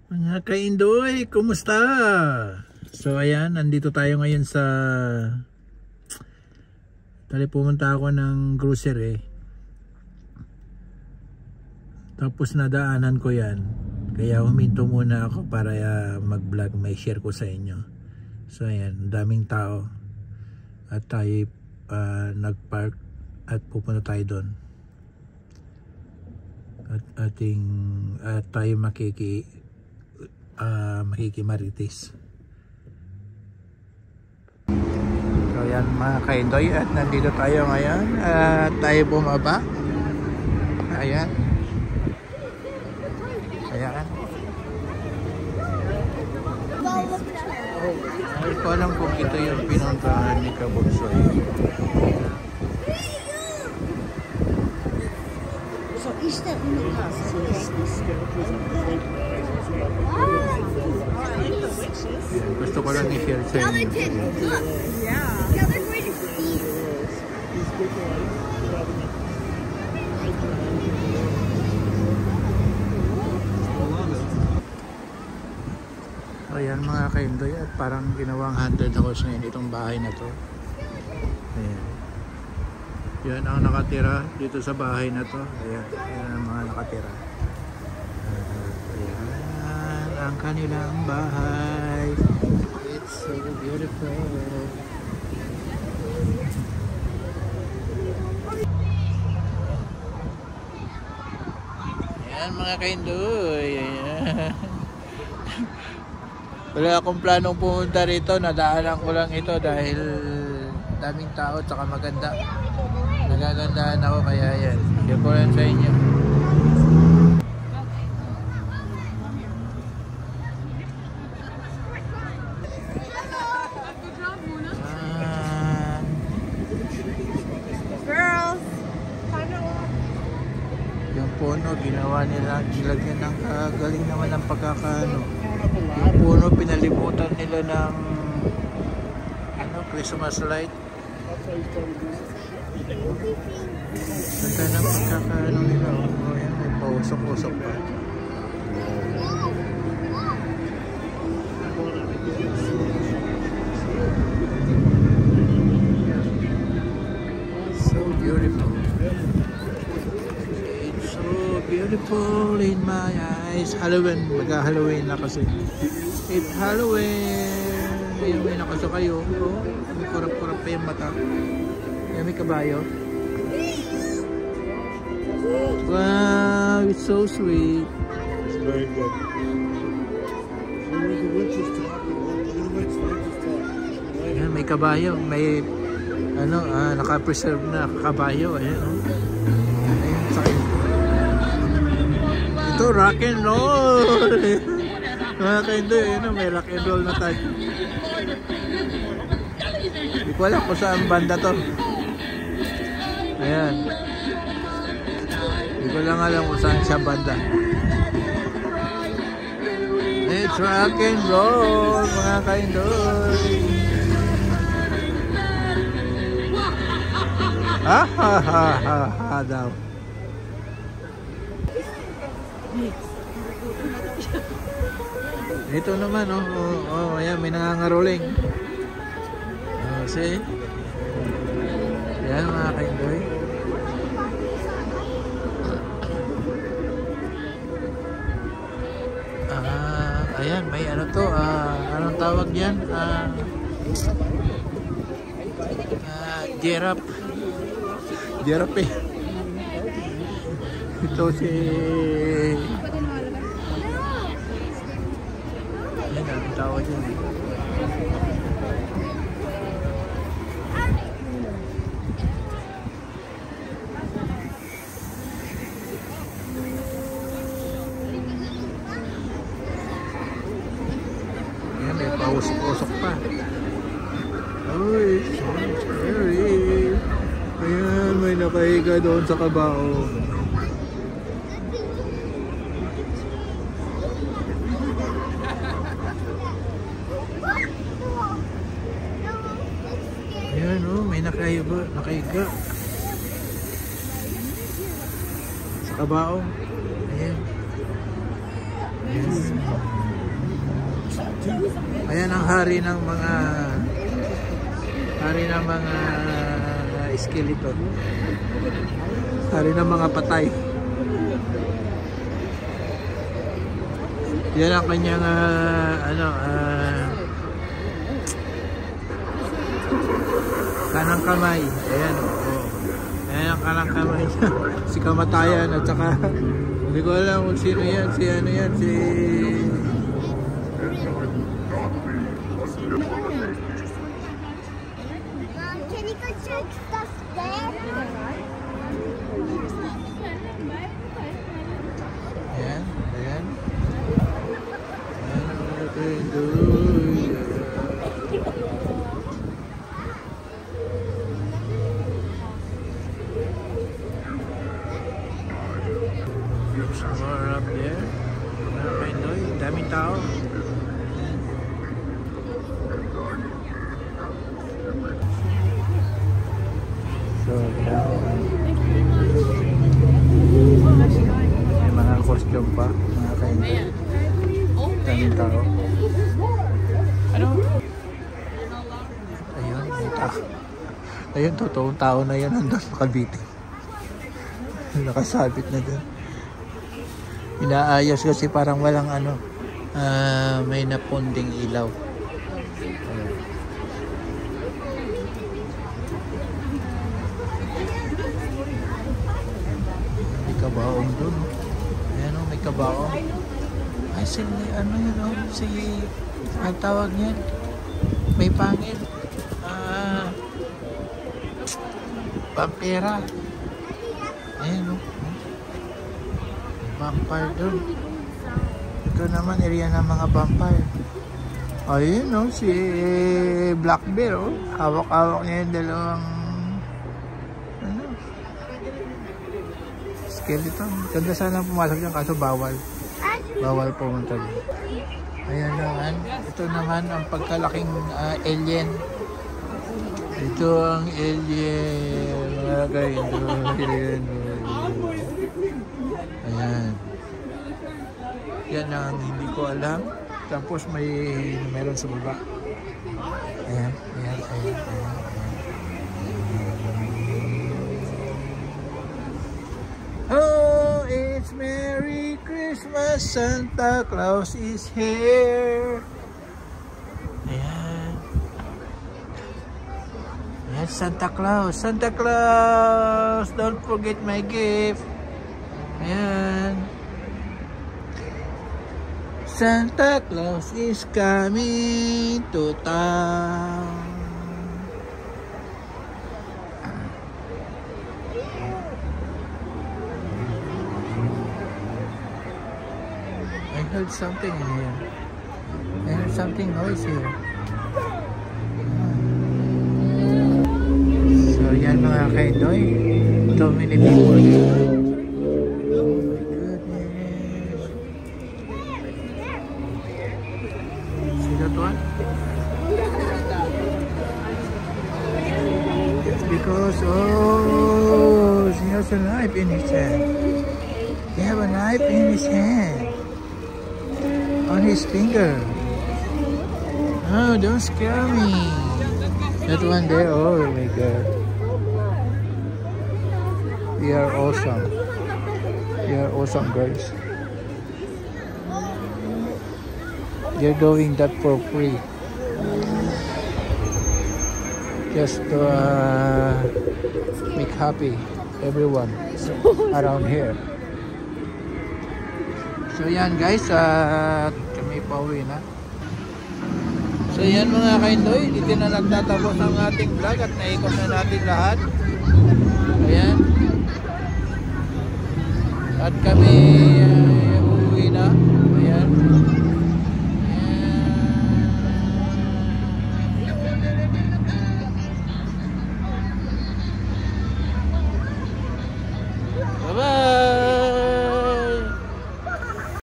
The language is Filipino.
Mga kaindoy, kumusta? So ayan, nandito tayo ngayon sa pumunta ako ng grocery. Tapos nadaanan ko yan. Kaya huminto muna ako para mag-vlog, may share ko sa inyo. So ayan, daming tao. At tayo nag-park at pupunta tayo doon. At tayo makikimarites. So yan mga kaindoy, at nandito tayo ngayon at tayo bumaba. Ayan. Ayan. Ay ko alam kung ito yung pinuntahan ni Kabunsoy. So is that in the class? Gusto ko lang i-share sa inyo. Yeah. Yeah, they're going to feed. Ayan mga kaindoy, at parang ginawang 100 house ngayon itong bahay na to. Ayan. Yan ang nakatira dito sa bahay na to. Ayan, ayan ang mga nakatira. Ayan ang kanilang bahay. It's so beautiful. Ayan mga kaindoy. Ayan. Wala akong planong pumunta rito, nadaanan ko lang ito dahil daming tao at saka maganda. Nagagandahan ako kaya yan. Share ko lang sa inyo. Girls! Yung puno, ginawa nila, gilagyan ng galing naman ng pagkakaano. Yung puno, pinalibutan nila ng Christmas light. Ganda ng pagkakaano nila. Oh, yan, may pausok-usok pa. So beautiful. It's so beautiful in my eyes. Halloween, mag-Halloween na kasi. It's Halloween. Ayan, may nakasakayo. Oh, may kurap-kurap pa yung mata. Ayan, may kabayo. Wow, it's so sweet. It's very good. The witch is talking. The witch is talking. Ayan, may kabayo. May naka-preserve na kabayo. Ayan, oh. Ayan, sakit. Ito, rock and roll. Mga kaindoy, may rock and roll na tayo. Hindi ko alam kung saan banda to. Ayan. Hindi ko lang alam kung saan siya banda. It's rock and roll, mga kaindoy. Ha ha ha ha ha daw. Ito naman, ayan, may nangangaroling. See? Ayan mga kaindoy. Ayan, may ano to, anong tawag yan? Giraffe. Giraffe eh. Ito si... Ayan, anong tawag yan eh. Pausok-usok pa. Uy, so scary. Ayan, may nakahiga doon sa kabao. Ayan, may nakahiga. Sa kabao. Ayan. Ayan. Ayan ang hari ng mga skeleton. Hari ng mga patay. Yan ang kanyang kanang kamay. Ayan, oh. Ayan ang kanang kamay niya. Si kamatayan at saka hindi ko alam kung sino yan. Si ano yan, si Can you go check stuff there? ayan, ayan. More up there. Mga kaindoy, daming tao. So, may mga costume pa, mga kaindoy. Daming tao. Ayun, may tao. Ayun, totoong tao na yan nandun, nakabitin. Nakasabit na dun. Inaayos kasi parang walang may napunding ilaw. May kabaong dun. Ayan o, may kabaong. Ay, ang tawag niyan, may pangil. Vampira. Ayan o. Vampire doon. Ito naman area ng mga vampire. Ayun no, si Black Bear oh. Hawak-hawak niya yung dalawang skeleton. Ganda sana pumasok dyan kaso bawal. Bawal pumunta dyan. Ayan naman. Ito naman ang pagkalaking alien. Ito ang alien. Mga kayo. Ayan. Yan ang hindi ko alam. Tapos meron sa baba. Ayan. Oh, it's Merry Christmas. Santa Claus is here. Ayan. Ayan, Santa Claus. Santa Claus. Don't forget my gift. Ayan. Santa Claus is coming to town. I heard something in here. I heard something noise here. So yan mga kaindoy. So many people here. Because he has a knife in his hand. He have a knife in his hand. On his finger. Oh, don't scare me. That one there, oh my god. We are awesome. We are awesome guys. They're doing that for free. Just to make happy everyone around here. So yan guys, kami pauwi na. So yan mga kaindoy, dito na nagtatapos ang ating vlog at naikot na natin lahat. Ayan. At kami